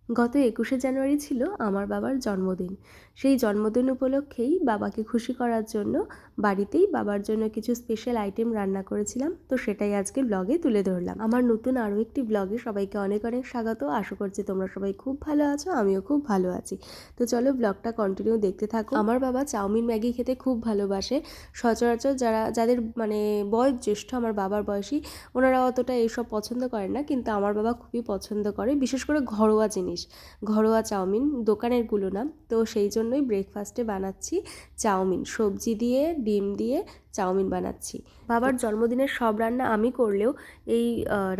গত ২১শে জানুয়ারি ছিল আমার বাবার জন্মদিন। সেই জন্মদিন উপলক্ষেই বাবাকে খুশি করার জন্য বাড়িতেই বাবার জন্য কিছু স্পেশাল আইটেম রান্না করেছিলাম। তো সেটাই আজকে ব্লগে তুলে ধরলাম। আমার নতুন আরও একটি ব্লগে সবাইকে অনেক অনেক স্বাগত। আশা করছি তোমরা সবাই খুব ভালো আছো, আমিও খুব ভালো আছি। তো চলো ব্লগটা কন্টিনিউ দেখতে থাকো। আমার বাবা চাউমিন ম্যাগি খেতে খুব ভালোবাসে। সচরাচর যাদের মানে বয়স জ্যেষ্ঠ আমার বাবার বয়সী, ওনারা অতটা এইসব পছন্দ করেন না, কিন্তু আমার বাবা খুবই পছন্দ করে, বিশেষ করে ঘরোয়া জিনিস, ঘরোয়া চাউমিন, দোকানেরগুলো না। তো সেই জন্যই ব্রেকফাস্টে বানাচ্ছি চাউমিন, সবজি দিয়ে ডিম দিয়ে চাউমিন বানাচ্ছি। বাবার জন্মদিনের সব রান্না আমি করলেও এই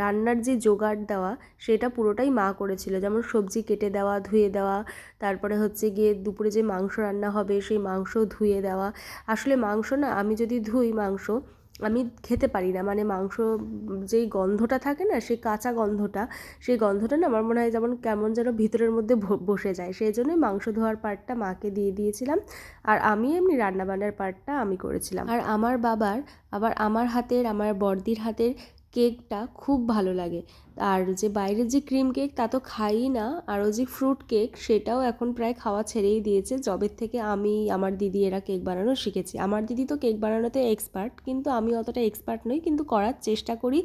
রান্নার যে জোগাড় দেওয়া সেটা পুরোটাই মা করেছিল। যেমন সবজি কেটে দেওয়া, ধুয়ে দেওয়া, তারপরে হচ্ছে গিয়ে দুপুরে যে মাংস রান্না হবে সেই মাংস ধুয়ে দেওয়া। আসলে মাংস না, আমি যদি ধুই মাংস আমি খেতে পারি না, মানে মাংস যেই গন্ধটা থাকে না, সেই কাঁচা গন্ধটা, সেই গন্ধটা না আমার মনে হয় যেমন কেমন যেন ভিতরের মধ্যে বসে যায়। সেই জন্যই মাংস ধোয়ার পার্টটা মাকে দিয়ে দিয়েছিলাম, আর আমি এমনি রান্নাবান্নার পার্টটা আমি করেছিলাম। আর আমার বাবার আবার আমার হাতের, আমার বড়দির হাতের কেকটা খুব ভালো লাগে। আর যে বাইরের যে ক্রিম কেক তা তো খাই না, আরও যে ফ্রুট কেক সেটাও এখন প্রায় খাওয়া ছেড়েই দিয়েছে যবের থেকে আমি আমার দিদি এরা কেক বানানো শিখেছি। আমার দিদি তো কেক বানানোতে এক্সপার্ট, কিন্তু আমি অতটা এক্সপার্ট নই, কিন্তু করার চেষ্টা করি।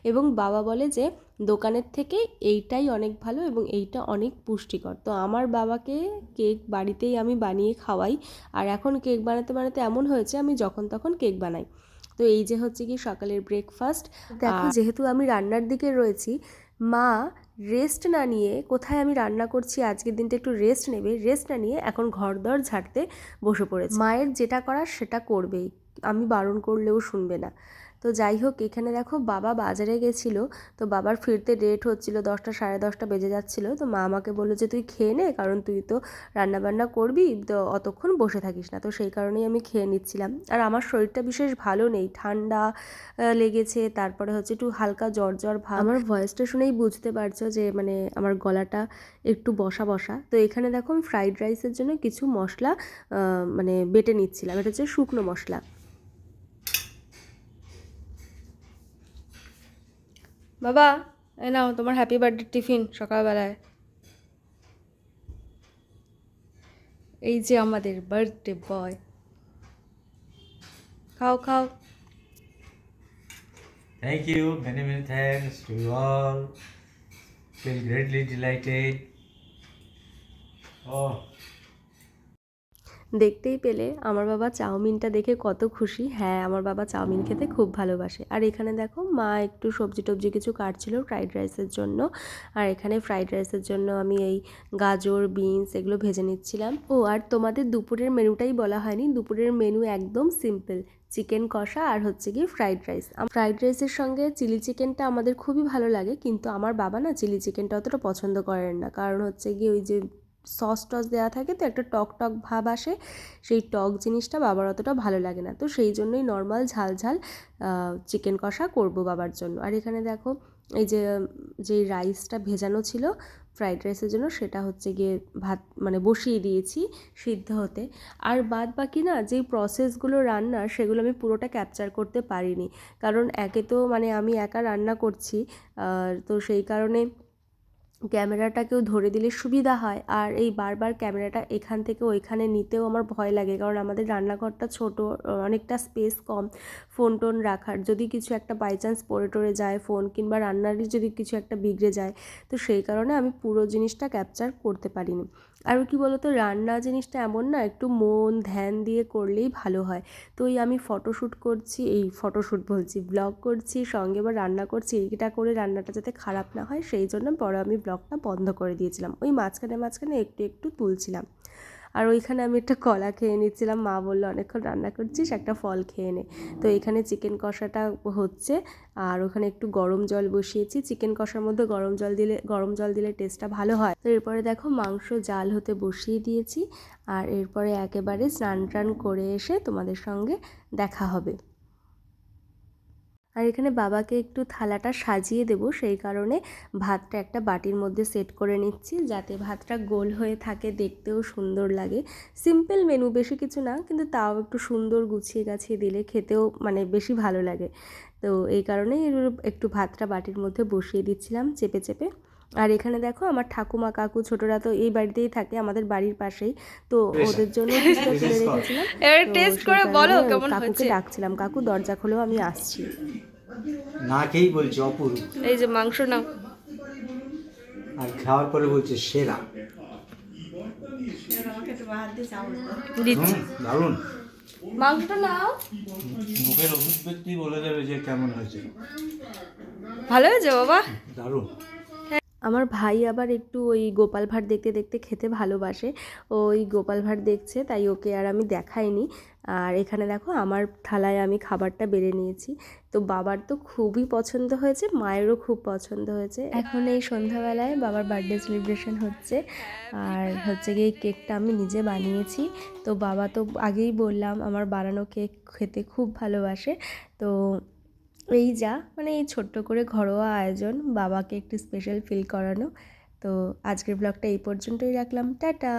এবং বাবা বলে যে দোকানের থেকে এইটাই অনেক ভালো এবং এইটা অনেক পুষ্টিকর। তো আমার বাবাকে কেক বাড়িতেই আমি বানিয়ে খাওয়াই। আর এখন কেক বানাতে বানাতে এমন হয়েছে আমি যখন তখন কেক বানাই। তো এই যে হচ্ছে কি সকালের ব্রেকফাস্ট। দেখো যেহেতু আমি রান্নার দিকে রয়েছি, মা রেস্ট না নিয়ে, কোথায় আমি রান্না করছি আজকের দিনটা একটু রেস্ট নেবে, রেস্ট না নিয়ে এখন ঘরদর ঝাড়তে বসে পড়েছে। মায়ের যেটা করার সেটা করবেই, আমি বারণ করলেও শুনবে না। তো যাই হোক, এখানে দেখো বাবা বাজারে গেছিলো, তো বাবার ফিরতে লেট হচ্ছিলো, 10টা সাড়ে 10টা বেজে যাচ্ছিলো। তো মা আমাকে বললো যে তুই খেয়ে নে, কারণ তুই তো রান্নাবান্না করবি, তো অতক্ষণ বসে থাকিস না। তো সেই কারণেই আমি খেয়ে নিচ্ছিলাম। আর আমার শরীরটা বিশেষ ভালো নেই, ঠান্ডা লেগেছে, তারপরে হচ্ছে একটু হালকা জ্বর জ্বর ভাব। আমার ভয়েসটা শুনেই বুঝতে পারছো যে মানে আমার গলাটা একটু বসা বসা। তো এখানে দেখো আমি ফ্রাইড রাইসের জন্য কিছু মশলা মানে বেটে নিচ্ছিলাম। এটা হচ্ছে শুকনো মশলা। বাবা, এই নাও তোমার হ্যাপি বার্থডে টিফিন সকালবেলায়। এই যে আমাদের বার্থডে বয়, খাও খাও। Thank you, many, many thanks to you all. Feel greatly delighted. Oh, দেখতেই পেলে আমার বাবা চাউমিনটা দেখে কত খুশি। হ্যাঁ, আমার বাবা চাউমিন খেতে খুব ভালোবাসে। আর এখানে দেখো মা একটু সবজি টবজি কিছু কাটছিল ফ্রাইড রাইসের জন্য। আর এখানে ফ্রাইড রাইসের জন্য আমি এই গাজর, বিনস এগুলো ভেজে নিচ্ছিলাম। ও আর তোমাদের দুপুরের মেনুটাই বলা হয়নি। দুপুরের মেনু একদম সিম্পল, চিকেন কষা আর হচ্ছে কি ফ্রাইড রাইস। ফ্রাইড রাইসের সঙ্গে চিলি চিকেনটা আমাদের খুবই ভালো লাগে, কিন্তু আমার বাবা না চিলি চিকেনটা অতটা পছন্দ করেন না, কারণ হচ্ছে কি ওই যে সস টস দেওয়া থাকে তো একটা টক টক ভাব আসে, সেই টক জিনিসটা বাবার অতটা ভালো লাগে না। তো সেই জন্যই নর্মাল ঝাল ঝাল চিকেন কষা করব বাবার জন্য। আর এখানে দেখো এই যে যেই রাইসটা ভেজানো ছিল ফ্রাইড রাইসের জন্য, সেটা হচ্ছে গিয়ে ভাত মানে বসিয়ে দিয়েছি সিদ্ধ হতে। আর বাদ বাকি না যেই প্রসেসগুলো রান্নার, সেগুলো আমি পুরোটা ক্যাপচার করতে পারিনি, কারণ একে তো মানে আমি একা রান্না করছি, তো সেই কারণে ক্যামেরাটাকেও ধরে দিলে সুবিধা হয়। আর এই বারবার ক্যামেরাটা এখান থেকে ওইখানে নিতেও আমার ভয় লাগে, কারণ আমাদের রান্নাঘরটা ছোট, অনেকটা স্পেস কম ফোন টোন রাখার। যদি কিছু একটা বাই চান্স পড়ে টরে যায় ফোন, কিংবা রান্নারই যদি কিছু একটা বিগড়ে যায়, তো সেই কারণে আমি পুরো জিনিসটা ক্যাপচার করতে পারিনি। আর কি বলতো, রান্না জিনিসটা এমন না, একটু মন ধ্যান দিয়ে করলেই ভালো হয়। তো এই আমি ফটোশ্যুট করছি, এই ফটোশ্যুট বলছি, ব্লগ করছি, সঙ্গে আবার রান্না করছি, এইটা করে রান্নাটা যাতে খারাপ না হয় সেই জন্য পরে আমি ব্লগটা বন্ধ করে দিয়েছিলাম। ওই মাঝখানে মাঝখানে একটু একটু তুলছিলাম। আর ওইখানে আমি একটা কলা খেয়ে নিচ্ছিলাম। মা বললো অনেকক্ষণ রান্না করছিস, একটা ফল খেয়ে নে। তো এখানে চিকেন কষাটা হচ্ছে, আর ওখানে একটু গরম জল বসিয়েছি। চিকেন কষার মধ্যে গরম জল দিলে টেস্টটা ভালো হয়। তো এরপরে দেখো মাংস জাল হতে বসিয়ে দিয়েছি, আর এরপরে একেবারে স্নান টান করে এসে তোমাদের সঙ্গে দেখা হবে। আর এখানে বাবাকে একটু থালাটা সাজিয়ে দেব, সেই কারণে ভাতটা একটা বাটির মধ্যে সেট করে নিচ্ছি, যাতে ভাতটা গোল হয়ে থাকে, দেখতেও সুন্দর লাগে। সিম্পল মেনু, বেশি কিছু না, কিন্তু তাও একটু সুন্দর গুছিয়ে গাছিয়ে দিলে খেতেও মানে বেশি ভালো লাগে। তো এই কারণেই একটু ভাতটা বাটির মধ্যে বসিয়ে দিচ্ছিলাম চেপে চেপে। আর এখানে দেখো আমার ঠাকুমা কাকু ছোটরা তো এই বাড়িতেই থাকে, আমাদের বাড়ির পাশেই, তো ওদের জন্য কিছুটা তুলে রেখেছিলাম। এবারে তো টেস্ট সেই করে বলো কারণে কেমন কাকুকে হয়েছে। ডাকছিলাম, কাকু দরজা খোলো আমি আসছি। না খেয়েই বলছে অপূর্ব, এই যে মাংস নাও। আর খাওয়ার পরে বলছে সেরা। দিচ্ছি। দারুণ। মাংসটা নাও। মুখের অভিব্যক্তি বলে দেবে যে কেমন হয়েছে। ভালো হয়েছে বাবা। দারুণ। আমার ভাই আবার একটু ওই গোপাল ভাঁড় দেখতে দেখতে খেতে ভালোবাসে, ওই গোপাল ভাঁড় দেখছে, তাই ওকে আর আমি দেখাইনি। আর এখানে দেখো আমার থালায় আমি খাবারটা বেড়ে নিয়েছি, তো বাবার তো খুবই পছন্দ হয়েছে, মায়েরও খুব পছন্দ হয়েছে। এখন এই সন্ধ্যাবেলায় বাবার বার্থডে সেলিব্রেশন হচ্ছে, আর হচ্ছে গিয়ে কেকটা আমি নিজে বানিয়েছি। তো বাবা তো আগেই বললাম আমার বানানো কেক খেতে খুব ভালোবাসে, তো এই যা মানে এই ছোট্ট করে ঘরোয়া আয়োজন বাবাকে একটু স্পেশাল ফিল করানো। তো আজকের ব্লগটা এই পর্যন্তই রাখলাম, টাটা।